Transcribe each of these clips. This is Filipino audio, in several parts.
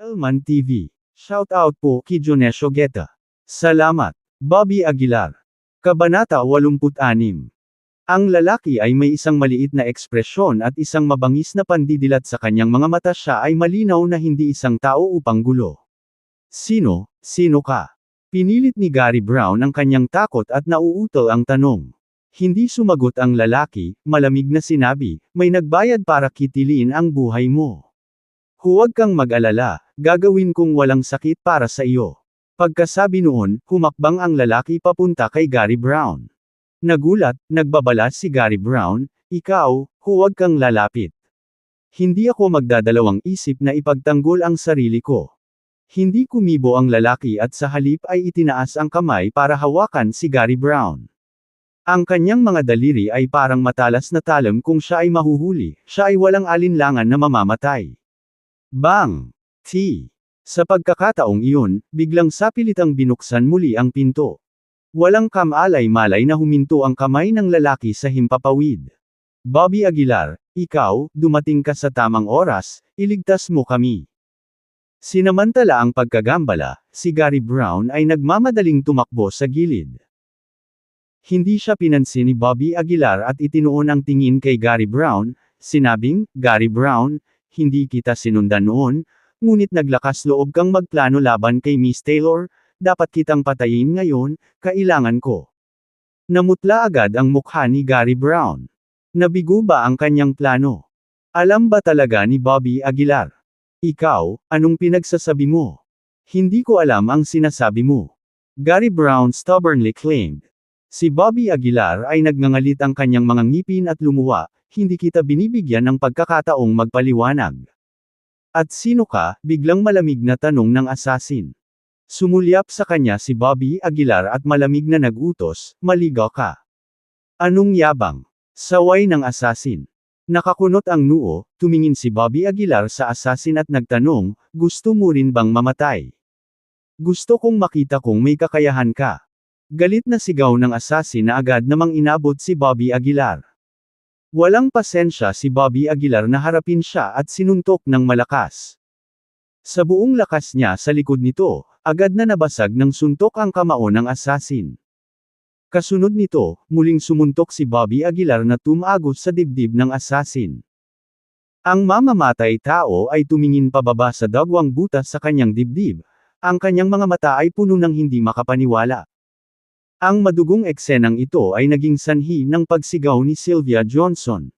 Elman TV. Shoutout po kay Jonesio Guetta. Salamat. Bobby Aguilar. Kabanata 86. Ang lalaki ay may isang maliit na ekspresyon at isang mabangis na pandidilat sa kanyang mga mata. Siya ay malinaw na hindi isang tao upang gulo. Sino ka? Pinilit ni Gary Brown ang kanyang takot at nauutal ang tanong. Hindi sumagot ang lalaki, malamig na sinabi, may nagbayad para kitilin ang buhay mo. Huwag kang mag-alala, gagawin kong walang sakit para sa iyo. Pagkasabi noon, humakbang ang lalaki papunta kay Gary Brown. Nagulat, nagbabala si Gary Brown, ikaw, huwag kang lalapit. Hindi ako magdadalawang isip na ipagtanggol ang sarili ko. Hindi kumibo ang lalaki at sa halip ay itinaas ang kamay para hawakan si Gary Brown. Ang kanyang mga daliri ay parang matalas na talam kung siya ay mahuhuli, siya ay walang alinlangan na mamamatay. Bang! Sa pagkakataong iyon, biglang sapilitang binuksan muli ang pinto. Walang kamalay-malay na huminto ang kamay ng lalaki sa himpapawid. Bobby Aguilar, ikaw, dumating ka sa tamang oras, iligtas mo kami. Sinamantala ang pagkagambala, si Gary Brown ay nagmamadaling tumakbo sa gilid. Hindi siya pinansin ni Bobby Aguilar at itinuon ang tingin kay Gary Brown, sinabing, Gary Brown, hindi kita sinundan noon, ngunit naglakas loob kang magplano laban kay Miss Taylor, dapat kitang patayin ngayon, kailangan ko. Namutla agad ang mukha ni Gary Brown. Nabigo ba ang kanyang plano? Alam ba talaga ni Bobby Aguilar? Ikaw, anong pinagsasabi mo? Hindi ko alam ang sinasabi mo. Gary Brown stubbornly claimed. Si Bobby Aguilar ay nagngangalit ang kanyang mga ngipin at lumuwa, hindi kita binibigyan ng pagkakataong magpaliwanag. At sino ka? Biglang malamig na tanong ng assassin. Sumulyap sa kanya si Bobby Aguilar at malamig na nagutos, maligaw ka. Anong yabang? Saway ng assassin. Nakakunot ang noo, tumingin si Bobby Aguilar sa assassin at nagtanong, gusto mo rin bang mamatay? Gusto kong makita kung may kakayahan ka. Galit na sigaw ng assassin na agad namang inabot si Bobby Aguilar. Walang pasensya si Bobby Aguilar na harapin siya at sinuntok ng malakas. Sa buong lakas niya sa likod nito, agad na nabasag ng suntok ang kamao ng assassin. Kasunod nito, muling sumuntok si Bobby Aguilar na tumagos sa dibdib ng assassin. Ang mamamatay tao ay tumingin pababa sa dagwang butas sa kanyang dibdib, ang kanyang mga mata ay puno ng hindi makapaniwala. Ang madugong eksenang ito ay naging sanhi ng pagsigaw ni Sylvia Johnson.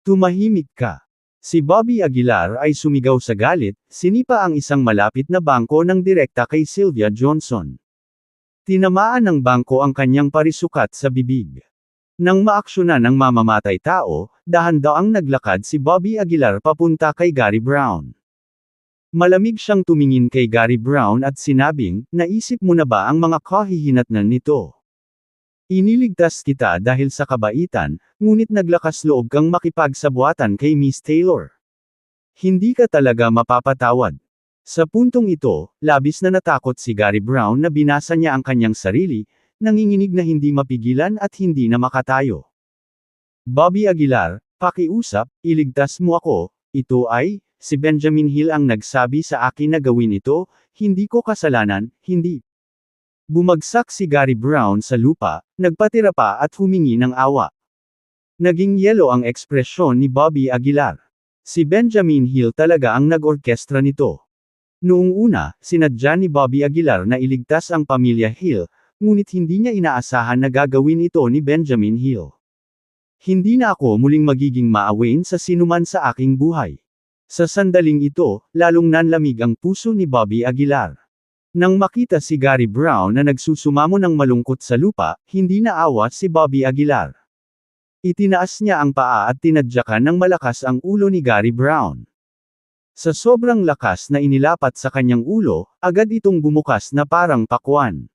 Tumahimik ka. Si Bobby Aguilar ay sumigaw sa galit, sinipa ang isang malapit na bangko ng direkta kay Sylvia Johnson. Tinamaan ng bangko ang kanyang parisukat sa bibig. Nang maaksyonan ng mamamatay tao, dahan-daang naglakad si Bobby Aguilar papunta kay Gary Brown. Malamig siyang tumingin kay Gary Brown at sinabing, naisip mo na ba ang mga kahihinatnan nito? Iniligtas kita dahil sa kabaitan, ngunit naglakas loob kang makipagsabwatan kay Miss Taylor. Hindi ka talaga mapapatawad. Sa puntong ito, labis na natakot si Gary Brown na binasa niya ang kanyang sarili, nanginginig na hindi mapigilan at hindi na makatayo. Bobby Aguilar, pakiusap, iligtas mo ako, ito ay, si Benjamin Hill ang nagsabi sa akin na gawin ito, hindi ko kasalanan, hindi. Bumagsak si Gary Brown sa lupa, nagpatira pa at humingi ng awa. Naging yelo ang ekspresyon ni Bobby Aguilar. Si Benjamin Hill talaga ang nag-orkestra nito. Noong una, sinadya ni Bobby Aguilar na iligtas ang pamilya Hill, ngunit hindi niya inaasahan na gagawin ito ni Benjamin Hill. Hindi na ako muling magiging maawain sa sinuman sa aking buhay. Sa sandaling ito, lalong nanlamig ang puso ni Bobby Aguilar. Nang makita si Gary Brown na nagsusumamo ng malungkot sa lupa, hindi naawa si Bobby Aguilar. Itinaas niya ang paa at tinadyakan ng malakas ang ulo ni Gary Brown. Sa sobrang lakas na inilapat sa kanyang ulo, agad itong bumukas na parang pakwan.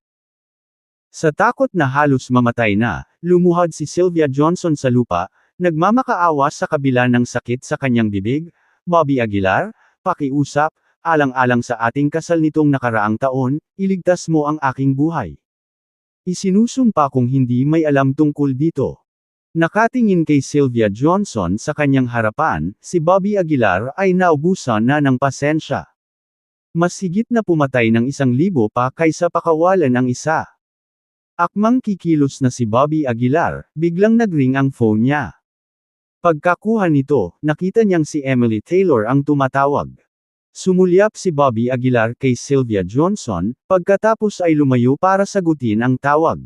Sa takot na halos mamatay na, lumuhad si Sylvia Johnson sa lupa, nagmamakaawa sa kabila ng sakit sa kanyang bibig. Bobby Aguilar, pakiusap, alang-alang sa ating kasal nitong nakaraang taon, iligtas mo ang aking buhay. Isinusumpa kong hindi may alam tungkol dito. Nakatingin kay Sylvia Johnson sa kanyang harapan, si Bobby Aguilar ay naubusan na ng pasensya. Mas higit na pumatay ng 1,000 pa kaysa pakawalan ang isa. Akmang kikilos na si Bobby Aguilar, biglang nagring ang phone niya. Pagkakuha nito, nakita niyang si Emily Taylor ang tumatawag. Sumulyap si Bobby Aguilar kay Sylvia Johnson, pagkatapos ay lumayo para sagutin ang tawag.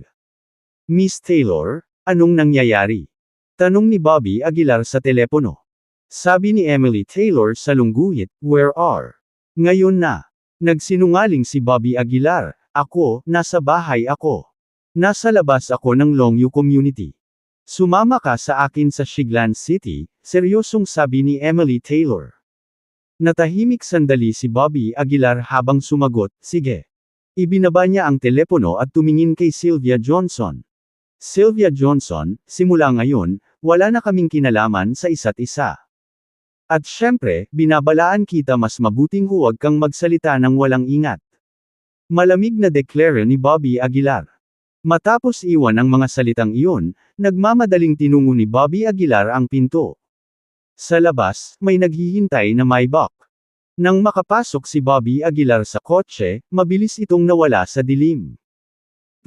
Miss Taylor, anong nangyayari? Tanong ni Bobby Aguilar sa telepono. Sabi ni Emily Taylor sa lungguhit, where are? Ngayon na. Nagsinungaling si Bobby Aguilar, ako, nasa bahay ako. Nasa labas ako ng Longview Community. Sumama ka sa akin sa Shiglan City, seryosong sabi ni Emily Taylor. Natahimik sandali si Bobby Aguilar habang sumagot, sige. Ibinaba niya ang telepono at tumingin kay Sylvia Johnson. Sylvia Johnson, simula ngayon, wala na kaming kinalaman sa isa't isa. At syempre, binabalaan kita mas mabuting huwag kang magsalita ng walang ingat. Malamig na deklara ni Bobby Aguilar. Matapos iwan ang mga salitang iyon, nagmamadaling tinungo ni Bobby Aguilar ang pinto. Sa labas, may naghihintay na Maybach. Nang makapasok si Bobby Aguilar sa kotse, mabilis itong nawala sa dilim.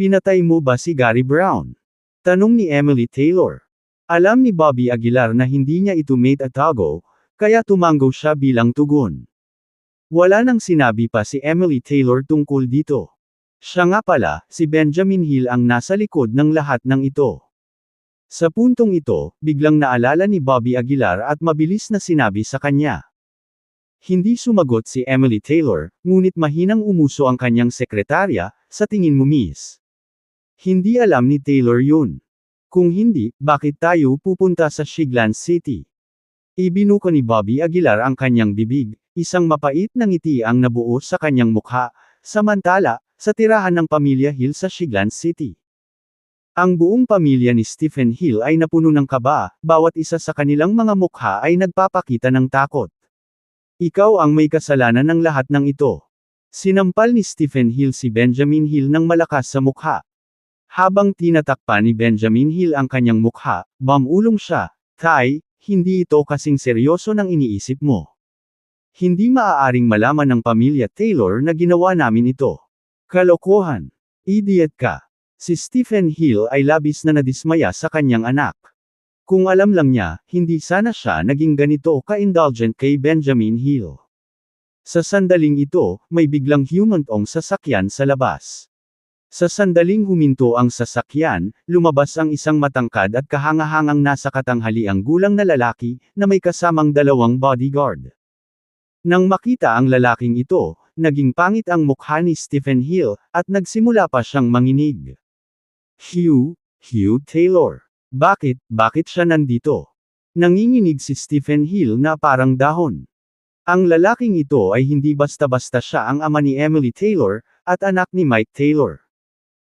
Pinatay mo ba si Gary Brown? Tanong ni Emily Taylor. Alam ni Bobby Aguilar na hindi niya ito mate-atago, kaya tumanggo siya bilang tugon. Wala nang sinabi pa si Emily Taylor tungkol dito. Siya nga pala, si Benjamin Hill ang nasa likod ng lahat ng ito. Sa puntong ito, biglang naalala ni Bobby Aguilar at mabilis na sinabi sa kanya. Hindi sumagot si Emily Taylor, ngunit mahinang umuso ang kanyang sekretarya, sa tingin mo miss. Hindi alam ni Taylor yun. Kung hindi, bakit tayo pupunta sa Shiglan City? Ibinuko ni Bobby Aguilar ang kanyang bibig, isang mapait na ngiti ang nabuo sa kanyang mukha, samantala, sa tirahan ng pamilya Hill sa Shiglan City. Ang buong pamilya ni Stephen Hill ay napuno ng kaba, bawat isa sa kanilang mga mukha ay nagpapakita ng takot. Ikaw ang may kasalanan ng lahat ng ito. Sinampal ni Stephen Hill si Benjamin Hill ng malakas sa mukha. Habang tinatakpan ni Benjamin Hill ang kanyang mukha, bumulong siya, Tay, hindi ito kasing seryoso ng iniisip mo. Hindi maaaring malaman ng pamilya Taylor na ginawa namin ito. Kalokohan. Idiot ka. Si Stephen Hill ay labis na nadismaya sa kanyang anak. Kung alam lang niya, hindi sana siya naging ganito ka-indulgent kay Benjamin Hill. Sa sandaling ito, may biglang humantong sasakyan sa labas. Sa sandaling huminto ang sasakyan, lumabas ang isang matangkad at kahangahangang nasa katanghaliang gulang na lalaki, na may kasamang 2 bodyguard. Nang makita ang lalaking ito, naging pangit ang mukha ni Stephen Hill, at nagsimula pa siyang manginig. Hugh Taylor. Bakit siya nandito? Nanginginig si Stephen Hill na parang dahon. Ang lalaking ito ay hindi basta-basta siya ang ama ni Emily Taylor, at anak ni Mike Taylor.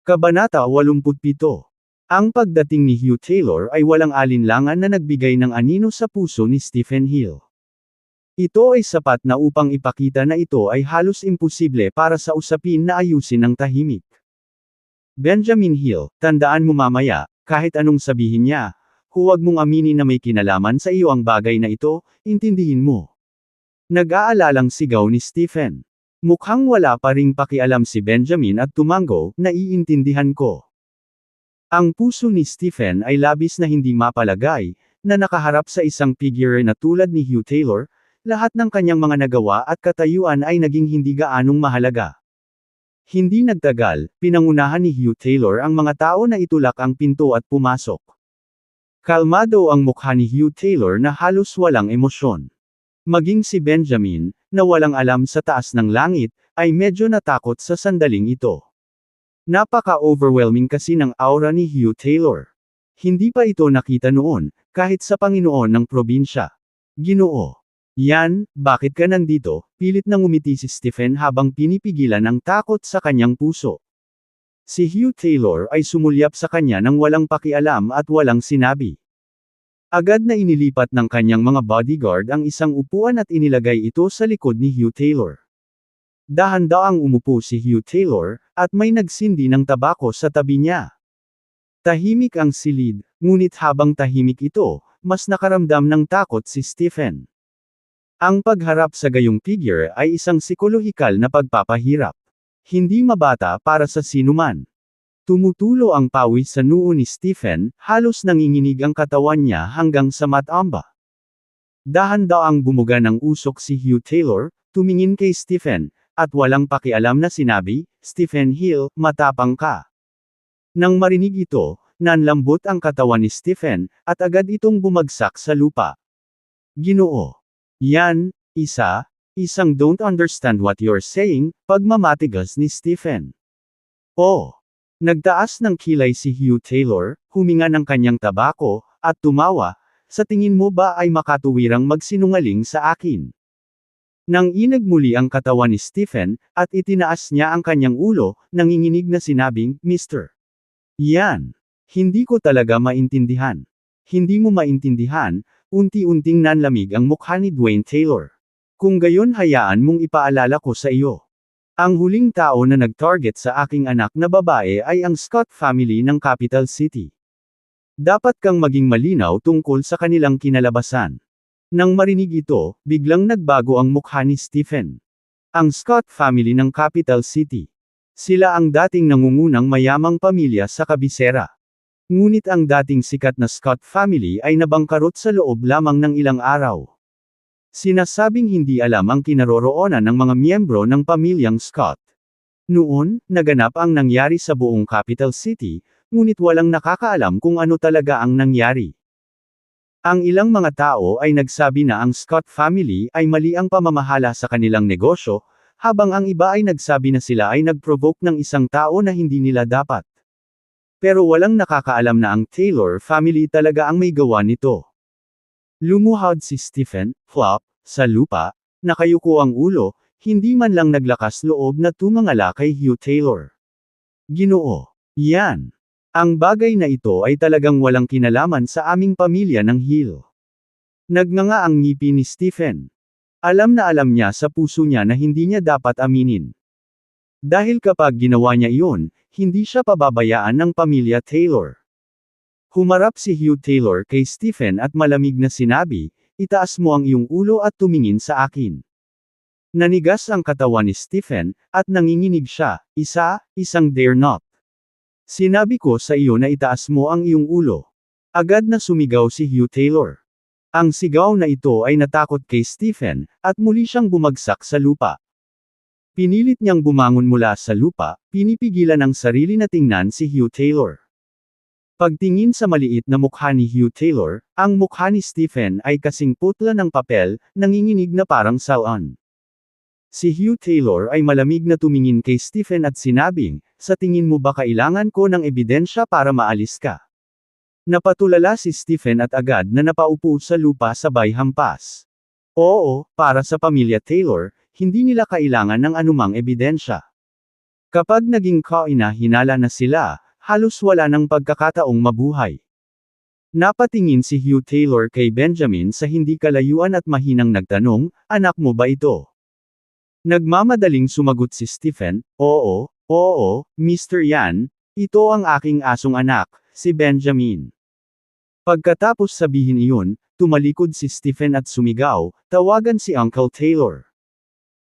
Kabanata 87. Ang pagdating ni Hugh Taylor ay walang alinlangan na nagbigay ng anino sa puso ni Stephen Hill. Ito ay sapat na upang ipakita na ito ay halos imposible para sa usapin na ayusin ng tahimik. Benjamin Hill, tandaan mo mamaya, kahit anong sabihin niya, huwag mong aminin na may kinalaman sa iyo ang bagay na ito, intindihin mo. Nag-aalalang sigaw ni Stephen. Mukhang wala pa ring pakialam si Benjamin at tumanggo, naiintindihan ko. Ang puso ni Stephen ay labis na hindi mapalagay, na nakaharap sa isang figure na tulad ni Hugh Taylor, lahat ng kanyang mga nagawa at katayuan ay naging hindi gaanong mahalaga. Hindi nagtagal, pinangunahan ni Hugh Taylor ang mga tao na itulak ang pinto at pumasok. Kalmado ang mukha ni Hugh Taylor na halos walang emosyon. Maging si Benjamin, na walang alam sa taas ng langit, ay medyo natakot sa sandaling ito. Napaka-overwhelming kasi ng aura ni Hugh Taylor. Hindi pa ito nakita noon, kahit sa Panginoon ng probinsya. Ginoo. Yan, bakit ka nandito? Pilit na ngumiti si Stephen habang pinipigilan ang takot sa kanyang puso. Si Hugh Taylor ay sumulyap sa kanya nang walang pakialam at walang sinabi. Agad na inilipat ng kanyang mga bodyguard ang isang upuan at inilagay ito sa likod ni Hugh Taylor. Dahan-daang umupo si Hugh Taylor, at may nagsindi ng tabako sa tabi niya. Tahimik ang silid, ngunit habang tahimik ito, mas nakaramdam ng takot si Stephen. Ang pagharap sa gayong figure ay isang psikolohikal na pagpapahirap. Hindi mabata para sa sinuman. Tumutulo ang pawis sa noo ni Stephen, halos nanginginig ang katawan niya hanggang sa matamba. Dahan-daang bumuga ng usok si Hugh Taylor, tumingin kay Stephen, at walang pakialam na sinabi, "Stephen Hill, matapang ka." Nang marinig ito, nanlambot ang katawan ni Stephen, at agad itong bumagsak sa lupa. Ginoo. Yan, isang don't understand what you're saying, pagmamatigas ni Stephen. Oh. Nagtaas ng kilay si Hugh Taylor, huminga ng kanyang tabako, at tumawa, "Sa tingin mo ba ay makatuwirang magsinungaling sa akin?" Nang inag muli ang katawan ni Stephen, at itinaas niya ang kanyang ulo, nanginginig na sinabing, "Mr. Yan. Hindi ko talaga maintindihan." Hindi mo maintindihan, unti-unting nanlamig ang mukha ni Dwayne Taylor. "Kung gayon hayaan mong ipaalala ko sa iyo. Ang huling tao na nag-target sa aking anak na babae ay ang Scott family ng Capital City. Dapat kang maging malinaw tungkol sa kanilang kinalabasan." Nang marinig ito, biglang nagbago ang mukha ni Stephen. Ang Scott family ng Capital City. Sila ang dating nangungunang mayamang pamilya sa kabisera. Ngunit ang dating sikat na Scott family ay nabangkarot sa loob lamang ng ilang araw. Sinasabing hindi alam ang kinaroroonan ng mga miyembro ng pamilyang Scott. Noon, naganap ang nangyari sa buong Capital City, ngunit walang nakakaalam kung ano talaga ang nangyari. Ang ilang mga tao ay nagsabi na ang Scott family ay mali ang pamamahala sa kanilang negosyo, habang ang iba ay nagsabi na sila ay nag-provoke ng isang tao na hindi nila dapat. Pero walang nakakaalam na ang Taylor family talaga ang may gawa nito. Lumuhod si Stephen, flop, sa lupa, nakayuko ang ulo, hindi man lang naglakas loob na tumangala kay Hugh Taylor. Ginoo. Yan. Ang bagay na ito ay talagang walang kinalaman sa aming pamilya ng Hill. Nagnganga ang ngipin ni Stephen. Alam na alam niya sa puso niya na hindi niya dapat aminin. Dahil kapag ginawa niya iyon, hindi siya pababayaan ng pamilya Taylor. Humarap si Hugh Taylor kay Stephen at malamig na sinabi, "Itaas mo ang iyong ulo at tumingin sa akin." Nanigas ang katawan ni Stephen, at nanginginig siya, isang dare not. "Sinabi ko sa iyo na itaas mo ang iyong ulo." Agad na sumigaw si Hugh Taylor. Ang sigaw na ito ay natakot kay Stephen, at muli siyang bumagsak sa lupa. Pinilit niyang bumangon mula sa lupa, pinipigilan ang sarili na tingnan si Hugh Taylor. Pagtingin sa maliit na mukha ni Hugh Taylor, ang mukha ni Stephen ay kasing putla ng papel, nanginginig na parang salon. Si Hugh Taylor ay malamig na tumingin kay Stephen at sinabing, "Sa tingin mo ba kailangan ko ng ebidensya para maalis ka?" Napatulala si Stephen at agad na napaupo sa lupa sabay hampas. Oo, para sa pamilya Taylor, hindi nila kailangan ng anumang ebidensya. Kapag naging kaina-hinala na sila, halos wala ng pagkakataong mabuhay. Napatingin si Hugh Taylor kay Benjamin sa hindi kalayuan at mahinang nagtanong, "Anak mo ba ito?" Nagmamadaling sumagot si Stephen, Oo, Mr. Yan, ito ang aking asong anak, si Benjamin." Pagkatapos sabihin iyon, tumalikod si Stephen at sumigaw, "Tawagan si Uncle Taylor."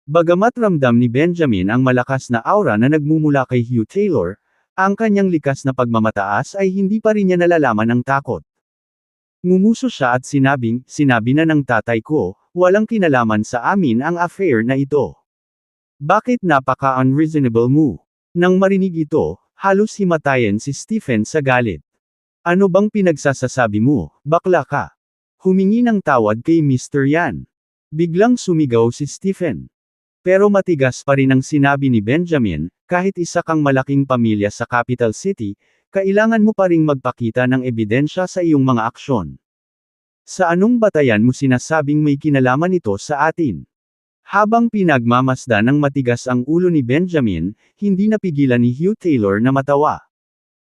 Bagamat ramdam ni Benjamin ang malakas na aura na nagmumula kay Hugh Taylor, ang kanyang likas na pagmamataas ay hindi pa rin niya nalalaman ang takot. Ngumuso siya at sinabi na ng tatay ko, "Walang kinalaman sa amin ang affair na ito. Bakit napaka-unreasonable mo?" Nang marinig ito, halos himatayan si Stephen sa galit. "Ano bang pinagsasasabi mo, bakla ka?" Humingi ng tawad kay Mr. Yan. Biglang sumigaw si Stephen. Pero matigas pa rin ang sinabi ni Benjamin, "Kahit isa kang malaking pamilya sa Capital City, kailangan mo pa ring magpakita ng ebidensya sa iyong mga aksyon. Sa anong batayan mo sinasabing may kinalaman ito sa atin?" Habang pinagmamasdan ng matigas ang ulo ni Benjamin, hindi napigilan ni Hugh Taylor na matawa.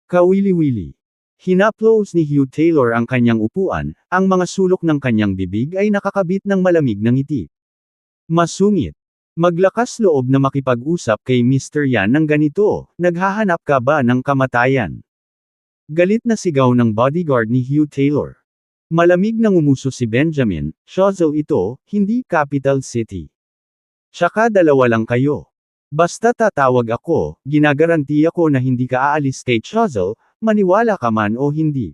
Kawili-wili. Hinaplos ni Hugh Taylor ang kanyang upuan, ang mga sulok ng kanyang bibig ay nakakabit ng malamig na ngiti. Masungit. Maglakas loob na makipag-usap kay Mr. Yan ng ganito, "Naghahanap ka ba ng kamatayan?" Galit na sigaw ng bodyguard ni Hugh Taylor. Malamig na ngumuso si Benjamin, Chozel ito, hindi capital city. Tsaka dalawa lang kayo. Basta tatawag ako, ginagarantiya ko na hindi ka aalis kay Chozel, maniwala ka man o hindi.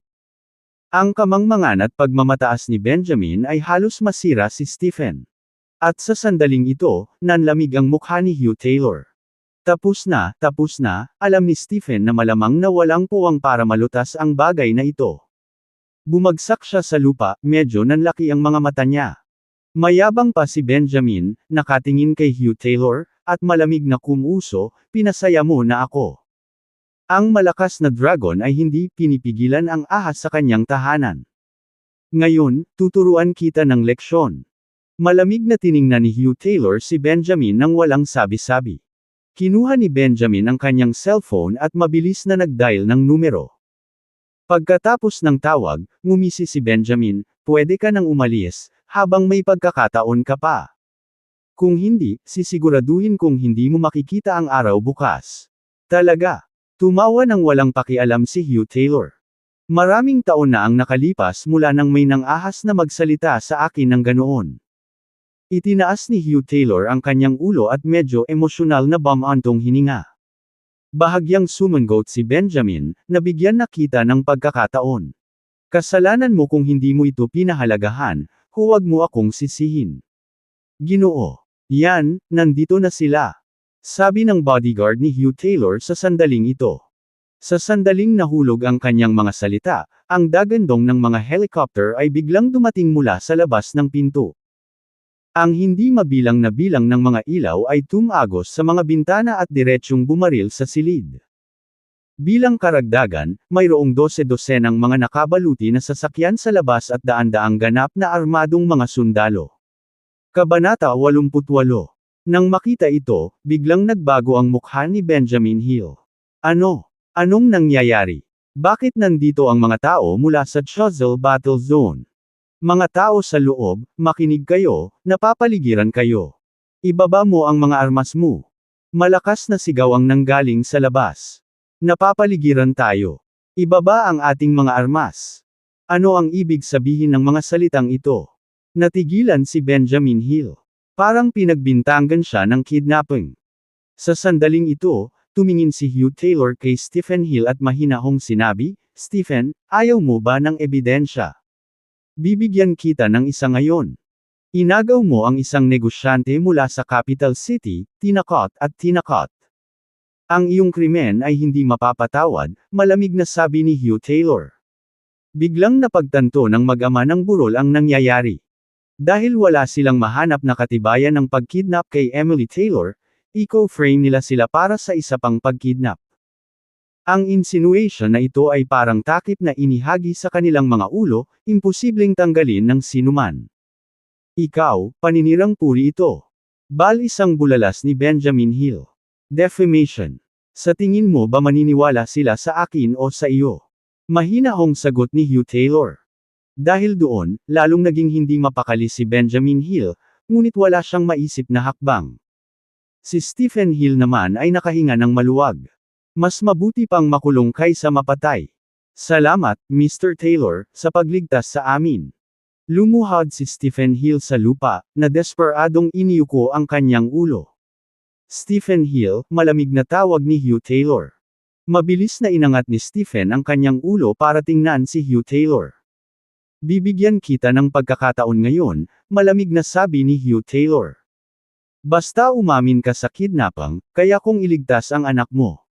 Ang kamangmangan at pagmamataas ni Benjamin ay halos masira si Stephen. At sa sandaling ito, nanlamig ang mukha ni Hugh Taylor. Tapos na, alam ni Stephen na malamang na walang puwang para malutas ang bagay na ito. Bumagsak siya sa lupa, medyo nanlaki ang mga mata niya. Mayabang pa si Benjamin, nakatingin kay Hugh Taylor, at malamig na kumuso, pinasaya mo na ako. Ang malakas na dragon ay hindi pinipigilan ang ahas sa kanyang tahanan. Ngayon, tuturuan kita ng leksyon. Malamig na tiningnan ni Hugh Taylor si Benjamin nang walang sabi-sabi. Kinuha ni Benjamin ang kanyang cellphone at mabilis na nag-dial ng numero. Pagkatapos ng tawag, ngumisi si Benjamin, pwede ka nang umalis, habang may pagkakataon ka pa. Kung hindi, sisiguraduhin kong hindi mo makikita ang araw bukas. Talaga. Tumawa ng walang pakialam si Hugh Taylor. Maraming taon na ang nakalipas mula nang may nang ahas na magsalita sa akin ng ganoon. Itinaas ni Hugh Taylor ang kanyang ulo at medyo emosyonal na bumantong hininga. Bahagyang sumangot si Benjamin, nabigyan na kita ng pagkakataon. Kasalanan mo kung hindi mo ito pinahalagahan, huwag mo akong sisihin. Ginoo. Yan, nandito na sila. Sabi ng bodyguard ni Hugh Taylor sa sandaling ito. Sa sandaling nahulog ang kanyang mga salita, ang dagandong ng mga helicopter ay biglang dumating mula sa labas ng pinto. Ang hindi mabilang na bilang ng mga ilaw ay tumagos sa mga bintana at diretsyong bumaril sa silid. Bilang karagdagan, mayroong 12-dosenang mga nakabaluti na sasakyan sa labas at daan-daang ganap na armadong mga sundalo. Kabanata 88. Nang makita ito, biglang nagbago ang mukha ni Benjamin Hill. Anong nangyayari? Bakit nandito ang mga tao mula sa Chozel Battle Zone? Mga tao sa loob, makinig kayo, napapaligiran kayo. Ibaba mo ang mga armas mo. Malakas na sigaw ang nanggaling sa labas. Napapaligiran tayo. Ibaba ang ating mga armas. Ano ang ibig sabihin ng mga salitang ito? Natigilan si Benjamin Hill. Parang pinagbintangan siya ng kidnapping. Sa sandaling ito, tumingin si Hugh Taylor kay Stephen Hill at mahinahong sinabi, Stephen, ayaw mo ba ng ebidensya? Bibigyan kita ng isa ngayon. Inagaw mo ang isang negosyante mula sa capital city, tinakot at tinakot. Ang iyong krimen ay hindi mapapatawad, malamig na sabi ni Hugh Taylor. Biglang napagtanto ng mag-ama ng burol ang nangyayari. Dahil wala silang mahanap na katibayan ng pagkidnap kay Emily Taylor, i-co-frame nila sila para sa isa pang pagkidnap. Ang insinuation na ito ay parang takip na inihagi sa kanilang mga ulo, imposibleng tanggalin ng sinuman. Ikaw, paninirang puri ito. Isang bulalas ni Benjamin Hill. Defamation. Sa tingin mo ba maniniwala sila sa akin o sa iyo? Mahinahong sagot ni Hugh Taylor. Dahil doon, lalong naging hindi mapakali si Benjamin Hill, ngunit wala siyang maisip na hakbang. Si Stephen Hill naman ay nakahinga ng maluwag. Mas mabuti pang makulong kaysa mapatay. Salamat, Mr. Taylor, sa pagligtas sa amin. Lumuhod si Stephen Hill sa lupa, na desperadong iniyuko ang kanyang ulo. Stephen Hill, malamig na tawag ni Hugh Taylor. Mabilis na inangat ni Stephen ang kanyang ulo para tingnan si Hugh Taylor. Bibigyan kita ng pagkakataon ngayon, malamig na sabi ni Hugh Taylor. Basta umamin ka sa kidnapping, kaya kong iligtas ang anak mo.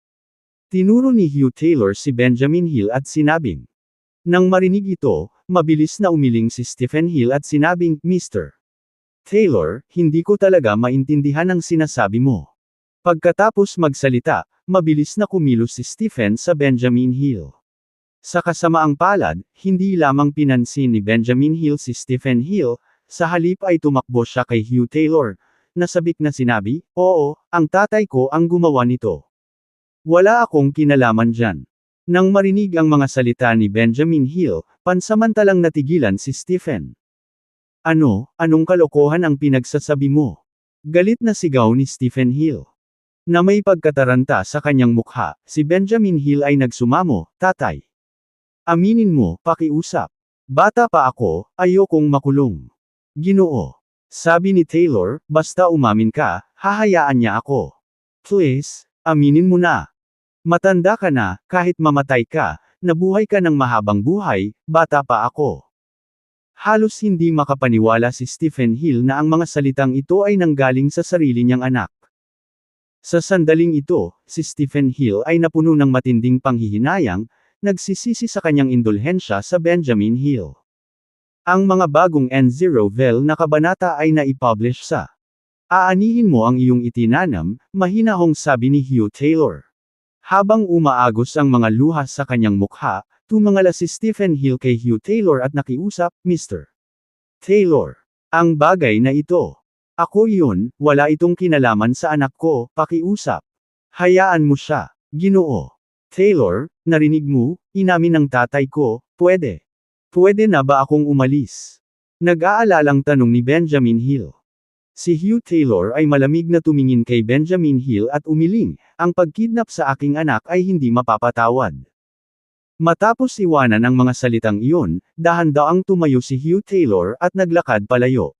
Tinuro ni Hugh Taylor si Benjamin Hill at sinabing. Nang marinig ito, mabilis na umiling si Stephen Hill at sinabing, Mr. Taylor, hindi ko talaga maintindihan ang sinasabi mo. Pagkatapos magsalita, mabilis na kumilos si Stephen sa Benjamin Hill. Sa kasamaang palad, hindi lamang pinansin ni Benjamin Hill si Stephen Hill, sa halip ay tumakbo siya kay Hugh Taylor, nasabik na sinabi, oo, ang tatay ko ang gumawa nito. Wala akong kinalaman dyan. Nang marinig ang mga salita ni Benjamin Hill, pansamantalang natigilan si Stephen. Anong kalokohan ang pinagsasabi mo? Galit na sigaw ni Stephen Hill. Na may pagkataranta sa kanyang mukha, si Benjamin Hill ay nagsumamo, tatay. Aminin mo, pakiusap. Bata pa ako, ayokong makulong. Ginoo. Sabi ni Taylor, basta umamin ka, hahayaan niya ako. Please, aminin mo na. Matanda ka na, kahit mamatay ka, nabuhay ka ng mahabang buhay, bata pa ako. Halos hindi makapaniwala si Stephen Hill na ang mga salitang ito ay nanggaling sa sarili niyang anak. Sa sandaling ito, si Stephen Hill ay napuno ng matinding panghihinayang, nagsisisi sa kanyang indulhensya sa Benjamin Hill. Ang mga bagong N0vel na kabanata ay naipublish sa Aanihin mo ang iyong itinanam, mahinahong sabi ni Hugh Taylor. Habang umaagos ang mga luha sa kanyang mukha, tumangala si Stephen Hill kay Hugh Taylor at nakiusap, Mr. Taylor. Ang bagay na ito. Ako yun, wala itong kinalaman sa anak ko, pakiusap. Hayaan mo siya, Ginoo. Taylor, narinig mo, inamin ng tatay ko, pwede. Pwede na ba akong umalis? Nag-aalalang tanong ni Benjamin Hill. Si Hugh Taylor ay malamig na tumingin kay Benjamin Hill at umiling, ang pagkidnap sa aking anak ay hindi mapapatawad. Matapos iwanan ang mga salitang iyon, dahan-daang tumayo si Hugh Taylor at naglakad palayo.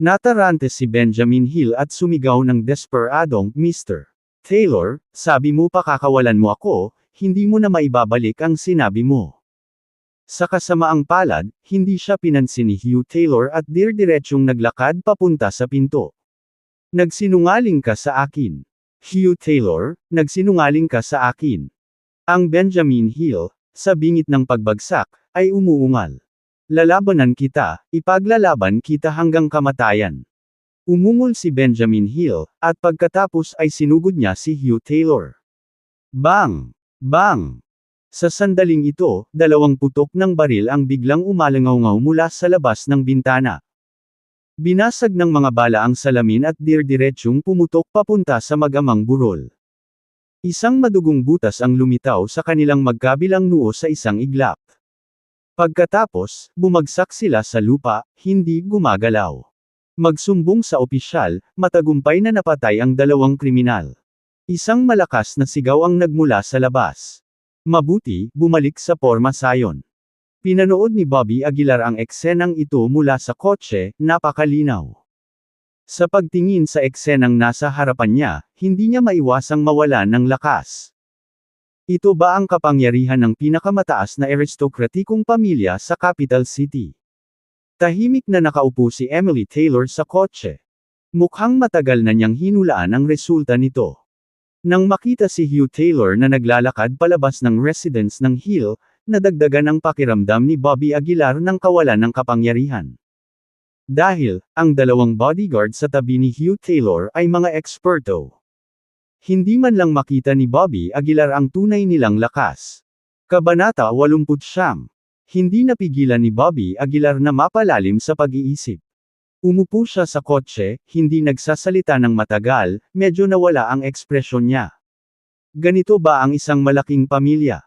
Natarante si Benjamin Hill at sumigaw ng desperadong, Mr. Taylor, sabi mo pakakawalan mo ako, hindi mo na maibabalik ang sinabi mo. Sa kasamaang palad, hindi siya pinansin ni Hugh Taylor at diretsyong naglakad papunta sa pinto. Nagsinungaling ka sa akin. Hugh Taylor, nagsinungaling ka sa akin. Ang Benjamin Hill, sa bingit ng pagbagsak, ay umuungal. Lalabanan kita, ipaglalaban kita hanggang kamatayan. Umungol si Benjamin Hill, at pagkatapos ay sinugod niya si Hugh Taylor. Bang! Bang! Sa sandaling ito, 2 putok ng baril ang biglang umalangaw-ngaw mula sa labas ng bintana. Binasag ng mga bala ang salamin at diretsyong pumutok papunta sa mag-amang burol. Isang madugong butas ang lumitaw sa kanilang magkabilang noo sa isang iglap. Pagkatapos, bumagsak sila sa lupa, hindi gumagalaw. Magsumbong sa opisyal, matagumpay na napatay ang 2 kriminal. Isang malakas na sigaw ang nagmula sa labas. Mabuti, bumalik sa porma sayon. Pinanood ni Bobby Aguilar ang eksenang ito mula sa kotse, napakalinaw. Sa pagtingin sa eksenang nasa harapan niya, hindi niya maiwasang mawalan ng lakas. Ito ba ang kapangyarihan ng pinakamataas na aristokratikong pamilya sa capital city? Tahimik na nakaupo si Emily Taylor sa kotse. Mukhang matagal na niyang hinulaan ang resulta nito. Nang makita si Hugh Taylor na naglalakad palabas ng residence ng Hill, nadagdagan ang pakiramdam ni Bobby Aguilar ng kawalan ng kapangyarihan. Dahil, ang 2 bodyguard sa tabi ni Hugh Taylor ay mga eksperto. Hindi man lang makita ni Bobby Aguilar ang tunay nilang lakas. Kabanata 89. Hindi napigilan ni Bobby Aguilar na mapalalim sa pag-iisip. Umupo siya sa kotse, hindi nagsasalita ng matagal, medyo nawala ang ekspresyon niya. Ganito ba ang isang malaking pamilya?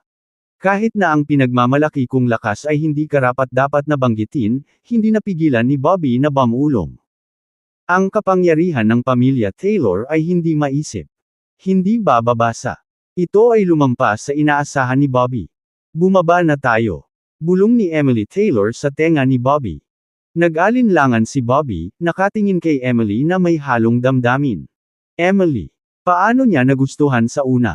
Kahit na ang pinagmamalaki kong lakas ay hindi karapat-dapat na banggitin, hindi napigilan ni Bobby na bumulong. Ang kapangyarihan ng pamilya Taylor ay hindi maisip. Hindi bababasa. Ito ay lumampas sa inaasahan ni Bobby. Bumaba na tayo. Bulong ni Emily Taylor sa tenga ni Bobby. Nag-alinlangan si Bobby, nakatingin kay Emily na may halong damdamin. Emily, paano niya nagustuhan sa una?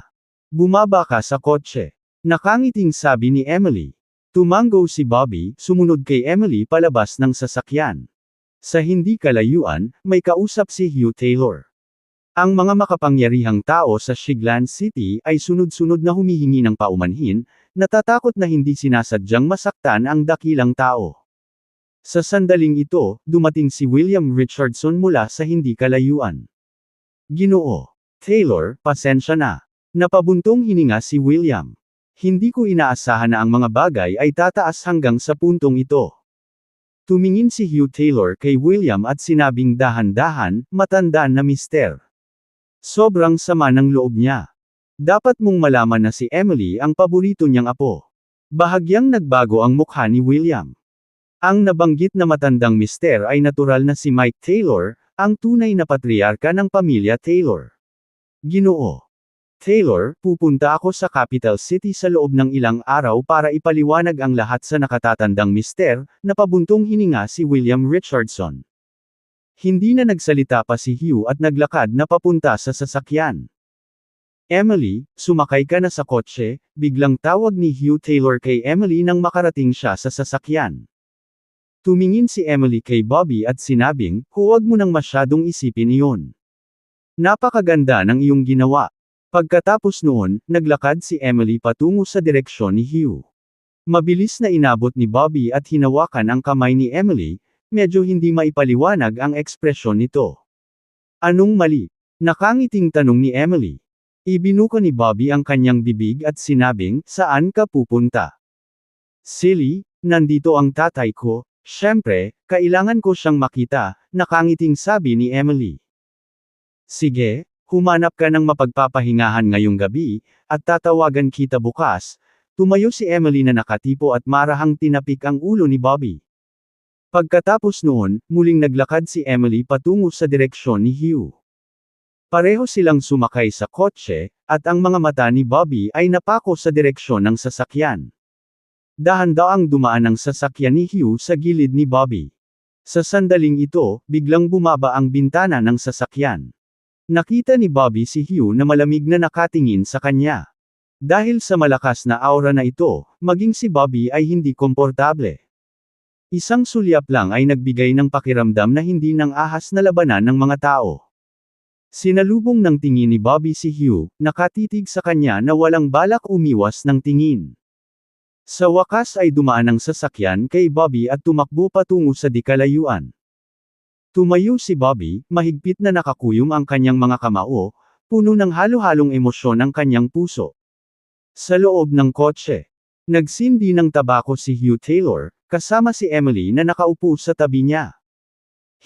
Bumaba ka sa kotse. Nakangiting sabi ni Emily. Tumango si Bobby, sumunod kay Emily palabas ng sasakyan. Sa hindi kalayuan, may kausap si Hugh Taylor. Ang mga makapangyarihang tao sa Shiglan City ay sunod-sunod na humihingi ng paumanhin, natatakot na hindi sinasadyang masaktan ang dakilang tao. Sa sandaling ito, dumating si William Richardson mula sa hindi kalayuan. Ginoo. Taylor, pasensya na. Napabuntong hininga si William. Hindi ko inaasahan na ang mga bagay ay tataas hanggang sa puntong ito. Tumingin si Hugh Taylor kay William at sinabing dahan-dahan, matanda na mister. Sobrang sama ng loob niya. Dapat mong malaman na si Emily ang paborito niyang apo. Bahagyang nagbago ang mukha ni William. Ang nabanggit na matandang mister ay natural na si Mike Taylor, ang tunay na patriarka ng pamilya Taylor. Ginoo. Taylor, pupunta ako sa capital city sa loob ng ilang araw para ipaliwanag ang lahat sa nakatatandang mister, napabuntong hininga si William Richardson. Hindi na nagsalita pa si Hugh at naglakad na papunta sa sasakyan. Emily, sumakay ka na sa kotse, biglang tawag ni Hugh Taylor kay Emily nang makarating siya sa sasakyan. Tumingin si Emily kay Bobby at sinabing, huwag mo nang masyadong isipin iyon. Napakaganda ng iyong ginawa. Pagkatapos noon, naglakad si Emily patungo sa direksyon ni Hugh. Mabilis na inabot ni Bobby at hinawakan ang kamay ni Emily, medyo hindi maipaliwanag ang ekspresyon nito. Anong mali? Nakangiting tanong ni Emily. Ibinuka ni Bobby ang kanyang bibig at sinabing, saan ka pupunta? Silly, nandito ang tatay ko, syempre, kailangan ko siyang makita, nakangiting sabi ni Emily. Sige, humanap ka ng mapagpapahingahan ngayong gabi, at tatawagan kita bukas. Tumayo si Emily na nakatipo at marahang tinapik ang ulo ni Bobby. Pagkatapos noon, muling naglakad si Emily patungo sa direksyon ni Hugh. Pareho silang sumakay sa kotse, at ang mga mata ni Bobby ay napako sa direksyon ng sasakyan. Dahan-daang dumaan ang sasakyan ni Hugh sa gilid ni Bobby. Sa sandaling ito, biglang bumaba ang bintana ng sasakyan. Nakita ni Bobby si Hugh na malamig na nakatingin sa kanya. Dahil sa malakas na aura na ito, maging si Bobby ay hindi komportable. Isang sulyap lang ay nagbigay ng pakiramdam na hindi nang ahas na labanan ng mga tao. Sinalubong ng tingin ni Bobby si Hugh, nakatitig sa kanya na walang balak umiwas ng tingin. Sa wakas ay dumaan ang sasakyan kay Bobby at tumakbo patungo sa di kalayuan. Tumayo si Bobby, mahigpit na nakakuyom ang kanyang mga kamao, puno ng halo-halong emosyon ang kanyang puso. Sa loob ng kotse, nagsindi ng tabako si Hugh Taylor, kasama si Emily na nakaupo sa tabi niya.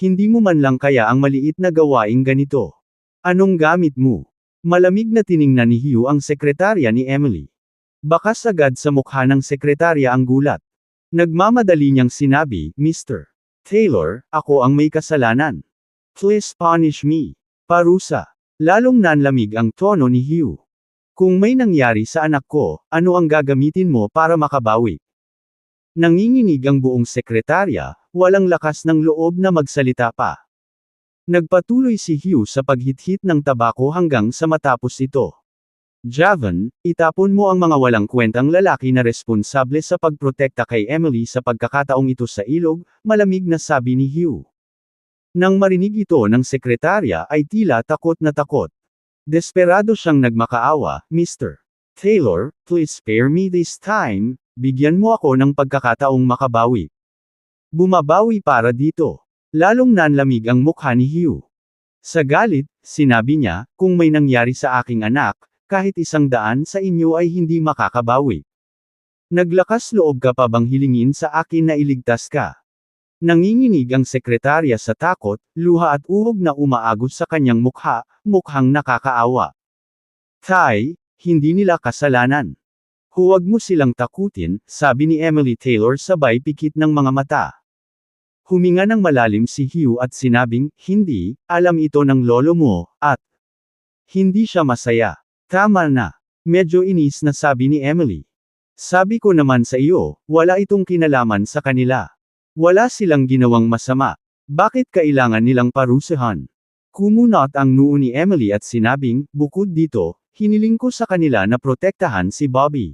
Hindi mo man lang kaya ang maliit na gawaing ganito. Anong gamit mo? Malamig na tiningnan ni Hugh ang sekretarya ni Emily. Bakas agad sa mukha ng sekretarya ang gulat. Nagmamadali niyang sinabi, Mr. Taylor, ako ang may kasalanan. Please punish me. Parusa. Lalong nanlamig ang tono ni Hugh. Kung may nangyari sa anak ko, ano ang gagamitin mo para makabawi? Nanginginig ang buong sekretarya, walang lakas ng loob na magsalita pa. Nagpatuloy si Hugh sa paghithit ng tabako hanggang sa matapos ito. Javan, itapon mo ang mga walang kwentang lalaki na responsable sa pagprotekta kay Emily sa pagkakataong ito sa ilog, malamig na sabi ni Hugh. Nang marinig ito ng sekretarya ay tila takot na takot. Desperado siyang nagmakaawa, Mr. Taylor, please spare me this time, bigyan mo ako ng pagkakataong makabawi. Bumabawi para dito. Lalong nanlamig ang mukha ni Hugh. Sa galit, sinabi niya, kung may nangyari sa aking anak, kahit 100 sa inyo ay hindi makakabawi. Naglakas loob ka pa bang hilingin sa akin na iligtas ka? Nanginginig ang sekretarya sa takot, luha at uhog na umaagos sa kanyang mukha, mukhang nakakaawa. Tay, hindi nila kasalanan. Huwag mo silang takutin, sabi ni Emily Taylor sabay pikit ng mga mata. Huminga ng malalim si Hugh at sinabing, hindi, alam ito ng lolo mo, at hindi siya masaya. Tama na. Medyo inis na sabi ni Emily. Sabi ko naman sa iyo, wala itong kinalaman sa kanila. Wala silang ginawang masama. Bakit kailangan nilang parusahan? Kumunot ang noo ni Emily at sinabing, bukod dito, hiniling ko sa kanila na protektahan si Bobby.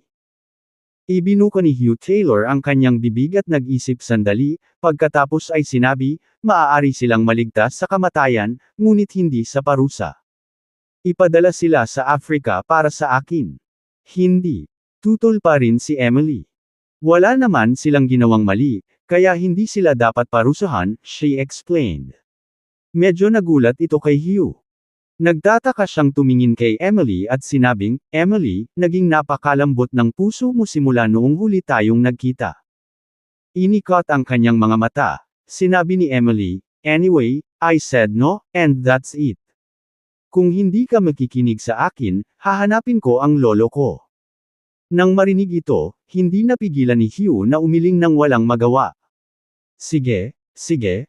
Ibinuka ni Hugh Taylor ang kanyang bibig at nag-isip sandali, pagkatapos ay sinabi, maaari silang maligtas sa kamatayan, ngunit hindi sa parusa. Ipadala sila sa Africa para sa akin. Hindi. Tutol pa rin si Emily. Wala naman silang ginawang mali, kaya hindi sila dapat parusahan, she explained. Medyo nagulat ito kay Hugh. Nagtataka siyang tumingin kay Emily at sinabing, Emily, naging napakalambot ng puso mo simula noong huli tayong nagkita. Inikot ang kanyang mga mata. Sinabi ni Emily, anyway, I said no, and that's it. Kung hindi ka makikinig sa akin, hahanapin ko ang lolo ko. Nang marinig ito, hindi napigilan ni Hugh na umiling ng walang magawa. Sige,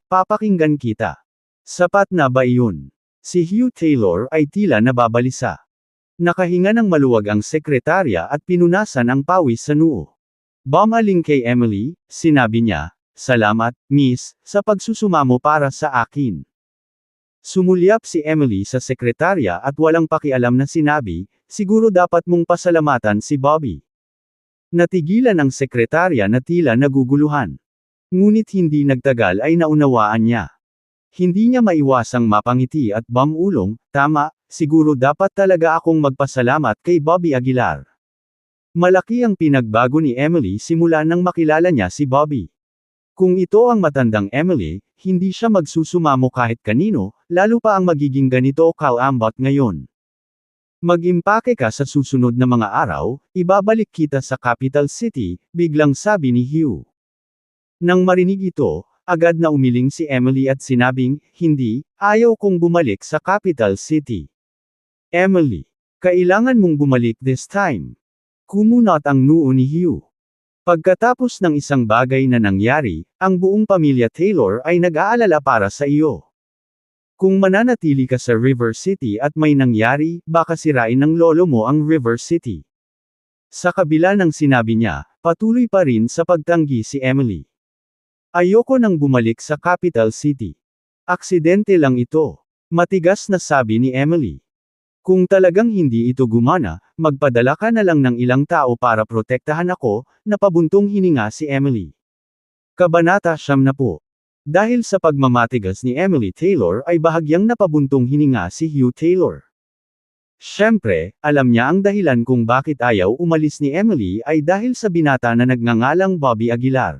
papakinggan kita. Sapat na ba iyon? Si Hugh Taylor ay tila nababalisa. Nakahinga ng maluwag ang sekretarya at pinunasan ang pawis sa noo. Bumaling kay Emily, sinabi niya, "Salamat, miss, sa pagsusumamo para sa akin." Sumulyap si Emily sa sekretarya at walang pakialam na sinabi, "Siguro dapat mong pasalamatan si Bobby." Natigilan ang sekretarya na tila naguguluhan. Ngunit hindi nagtagal ay naunawaan niya. Hindi niya maiwasang mapangiti at bumulong, "Tama, siguro dapat talaga akong magpasalamat kay Bobby Aguilar." Malaki ang pinagbago ni Emily simula nang makilala niya si Bobby. Kung ito ang matandang Emily, hindi siya magsusumamo kahit kanino, lalo pa ang magiging ganito kalambot ngayon. "Mag-impake ka sa susunod na mga araw, ibabalik kita sa capital city," biglang sabi ni Hugh. Nang marinig ito, agad na umiling si Emily at sinabing, "Hindi, ayaw kong bumalik sa capital city." "Emily, kailangan mong bumalik this time." Kumunot ang noo ni Hugh. Pagkatapos ng isang bagay na nangyari, ang buong pamilya Taylor ay nag-aalala para sa iyo. Kung mananatili ka sa River City at may nangyari, baka sirain ng lolo mo ang River City. Sa kabila ng sinabi niya, patuloy pa rin sa pagtanggi si Emily. "Ayoko nang bumalik sa capital city. Aksidente lang ito." Matigas na sabi ni Emily. "Kung talagang hindi ito gumana, magpadala ka na lang ng ilang tao para protektahan ako," napabuntong hininga si Emily. Kabanata 10. Dahil sa pagmamatigas ni Emily Taylor ay bahagyang napabuntong hininga si Hugh Taylor. Siyempre, alam niya ang dahilan kung bakit ayaw umalis ni Emily ay dahil sa binata na nagngangalang Bobby Aguilar.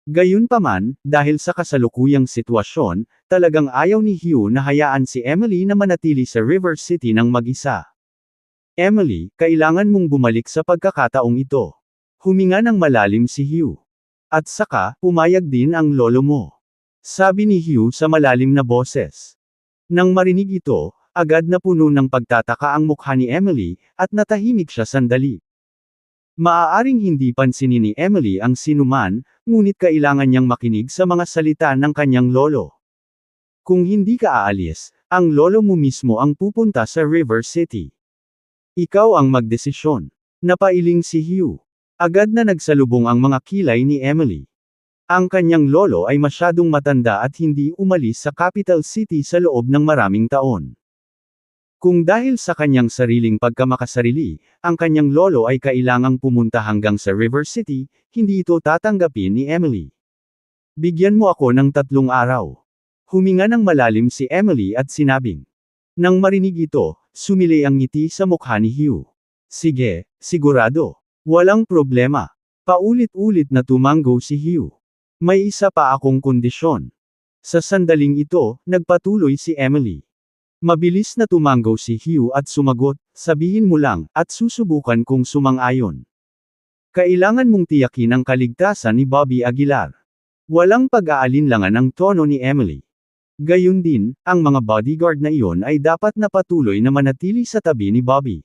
Gayunpaman, dahil sa kasalukuyang sitwasyon, talagang ayaw ni Hugh na hayaan si Emily na manatili sa River City ng mag-isa. "Emily, kailangan mong bumalik sa pagkakataong ito." Huminga ng malalim si Hugh. "At saka, pumayag din ang lolo mo," sabi ni Hugh sa malalim na boses. Nang marinig ito, agad na puno ng pagtataka ang mukha ni Emily, at natahimik siya sandali. Maaaring hindi pansinin ni Emily ang sinuman, ngunit kailangan niyang makinig sa mga salita ng kanyang lolo. "Kung hindi ka aalis, ang lolo mo mismo ang pupunta sa River City. Ikaw ang magdesisyon." Napailing si Hugh. Agad na nagsalubong ang mga kilay ni Emily. Ang kanyang lolo ay masyadong matanda at hindi umalis sa capital city sa loob ng maraming taon. Kung dahil sa kanyang sariling pagkamakasarili, ang kanyang lolo ay kailangang pumunta hanggang sa River City, hindi ito tatanggapin ni Emily. "Bigyan mo ako ng 3 araw." Huminga ng malalim si Emily at sinabing. Nang marinig ito, sumilay ang ngiti sa mukha ni Hugh. "Sige, sigurado. Walang problema." Paulit-ulit na tumango si Hugh. "May isa pa akong kondisyon." Sa sandaling ito, nagpatuloy si Emily. Mabilis na tumango si Hugh at sumagot, "Sabihin mo lang, at susubukan kong sumang-ayon. Kailangan mong tiyakin ang kaligtasan ni Bobby Aguilar." Walang pag-aalinlangan ang tono ni Emily. Gayun din, ang mga bodyguard na iyon ay dapat na patuloy na manatili sa tabi ni Bobby.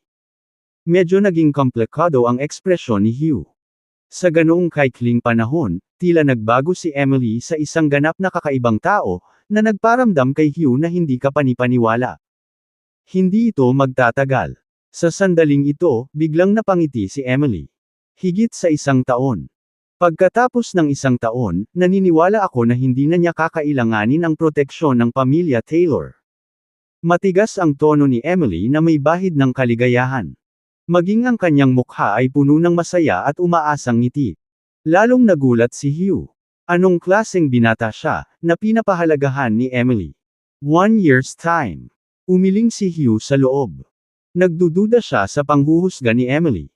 Medyo naging komplikado ang ekspresyon ni Hugh. Sa ganoong kaikling panahon, tila nagbago si Emily sa isang ganap na kakaibang tao, na nagparamdam kay Hugh na hindi kapanipaniwala. Hindi ito magtatagal. Sa sandaling ito, biglang napangiti si Emily. "Higit sa 1 taon. Pagkatapos ng 1 taon, naniniwala ako na hindi na niya kakailanganin ang proteksyon ng pamilya Taylor." Matigas ang tono ni Emily na may bahid ng kaligayahan. Maging ang kanyang mukha ay puno ng masaya at umaasang ngiti. Lalong nagulat si Hugh. Anong klaseng binata siya, na pinapahalagahan ni Emily? 1 year's time. Umiling si Hugh sa loob. Nagdududa siya sa panghuhusga ni Emily.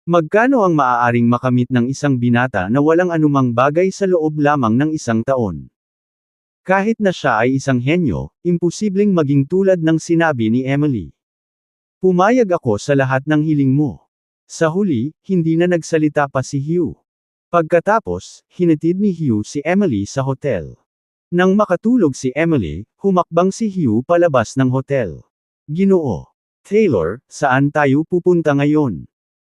Magkano ang maaaring makamit ng isang binata na walang anumang bagay sa loob lamang ng 1 taon? Kahit na siya ay isang henyo, imposibleng maging tulad ng sinabi ni Emily. "Pumayag ako sa lahat ng hiling mo." Sa huli, hindi na nagsalita pa si Hugh. Pagkatapos, hinatid ni Hugh si Emily sa hotel. Nang makatulog si Emily, humakbang si Hugh palabas ng hotel. "Ginoo Taylor, saan tayo pupunta ngayon?"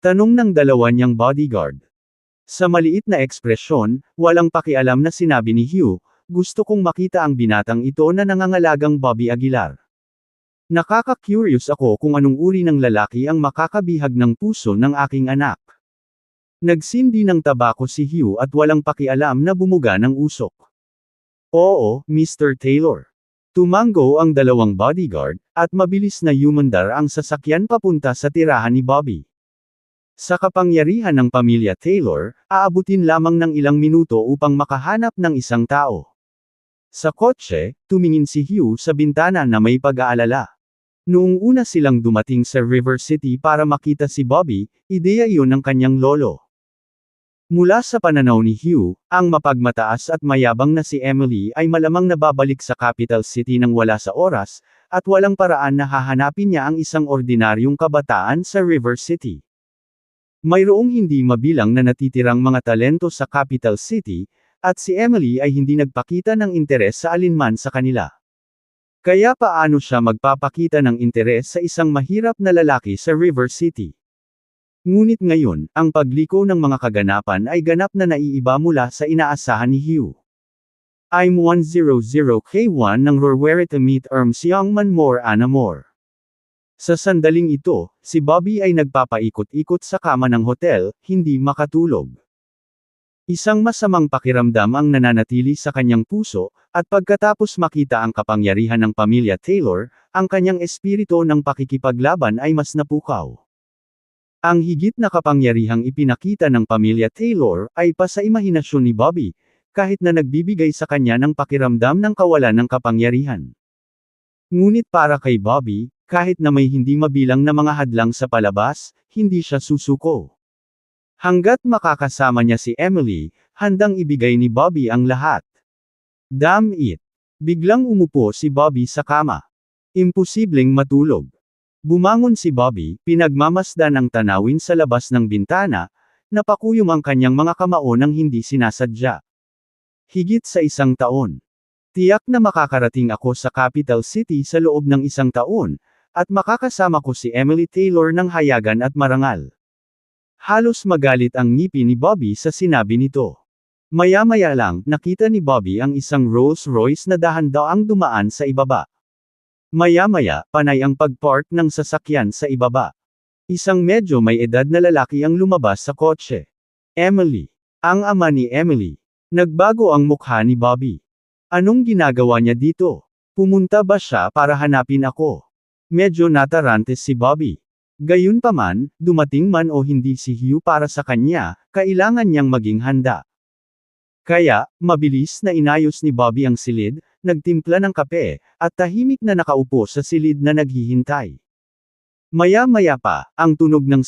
Tanong ng dalawa niyang bodyguard. Sa maliit na ekspresyon, walang pakialam na sinabi ni Hugh, "Gusto kong makita ang binatang ito na nangangalagang Bobby Aguilar." Nakaka-curious ako kung anong uri ng lalaki ang makakabihag ng puso ng aking anak. Nagsindi ng tabako si Hugh at walang pakialam na bumuga ng usok. Oo, Mr. Taylor. Tumango ang dalawang bodyguard, at mabilis na yumandar ang sasakyan papunta sa tirahan ni Bobby. Sa kapangyarihan ng pamilya Taylor, aabutin lamang ng ilang minuto upang makahanap ng isang tao. Sa kotse, tumingin si Hugh sa bintana na may pag-aalala. Noong una silang dumating sa River City para makita si Bobby, ideya iyon ng kanyang lolo. Mula sa pananaw ni Hugh, ang mapagmataas at mayabang na si Emily ay malamang nababalik sa capital city nang wala sa oras, at walang paraan na hahanapin niya ang isang ordinaryong kabataan sa River City. Mayroong hindi mabilang na natitirang mga talento sa capital city, at si Emily ay hindi nagpakita ng interes sa alinman sa kanila. Kaya paano siya magpapakita ng interes sa isang mahirap na lalaki sa River City? Ngunit ngayon, ang pagliko ng mga kaganapan ay ganap na naiiba mula sa inaasahan ni Hugh. I'm 100K1 ng Rorwere to meet Young Man More Anna More. Sa sandaling ito, si Bobby ay nagpapaikot-ikot sa kama ng hotel, hindi makatulog. Isang masamang pakiramdam ang nananatili sa kanyang puso, at pagkatapos makita ang kapangyarihan ng pamilya Taylor, ang kanyang espiritu ng pakikipaglaban ay mas napukaw. Ang higit na kapangyarihang ipinakita ng pamilya Taylor ay pa sa imahinasyon ni Bobby, kahit na nagbibigay sa kanya ng pakiramdam ng kawalan ng kapangyarihan. Ngunit para kay Bobby, kahit na may hindi mabilang na mga hadlang sa palabas, hindi siya susuko. Hanggat makakasama niya si Emily, handang ibigay ni Bobby ang lahat. Damn it! Biglang umupo si Bobby sa kama. Imposibleng matulog. Bumangon si Bobby, pinagmamasdan ang tanawin sa labas ng bintana, napakuyom ang kanyang mga kamao nang hindi sinasadya. Higit sa 1 taon. Tiyak na makakarating ako sa capital city sa loob ng 1 taon, at makakasama ko si Emily Taylor ng hayagan at marangal. Halos magalit ang ngipin ni Bobby sa sinabi nito. Maya-maya lang, nakita ni Bobby ang isang Rolls-Royce na dahan-daang dumaan sa ibaba. Maya-maya, panay ang pagpark ng sasakyan sa ibaba. Isang medyo may edad na lalaki ang lumabas sa kotse. Emily. Ang ama ni Emily. Nagbago ang mukha ni Bobby. Anong ginagawa niya dito? Pumunta ba siya para hanapin ako? Medyo natarantes si Bobby. Gayunpaman, dumating man o hindi si Hugh para sa kanya, kailangan niyang maging handa. Kaya, mabilis na inayos ni Bobby ang silid, nagtimpla ng kape, at tahimik na nakaupo sa silid na naghihintay. Maya-maya pa, ang tunog ng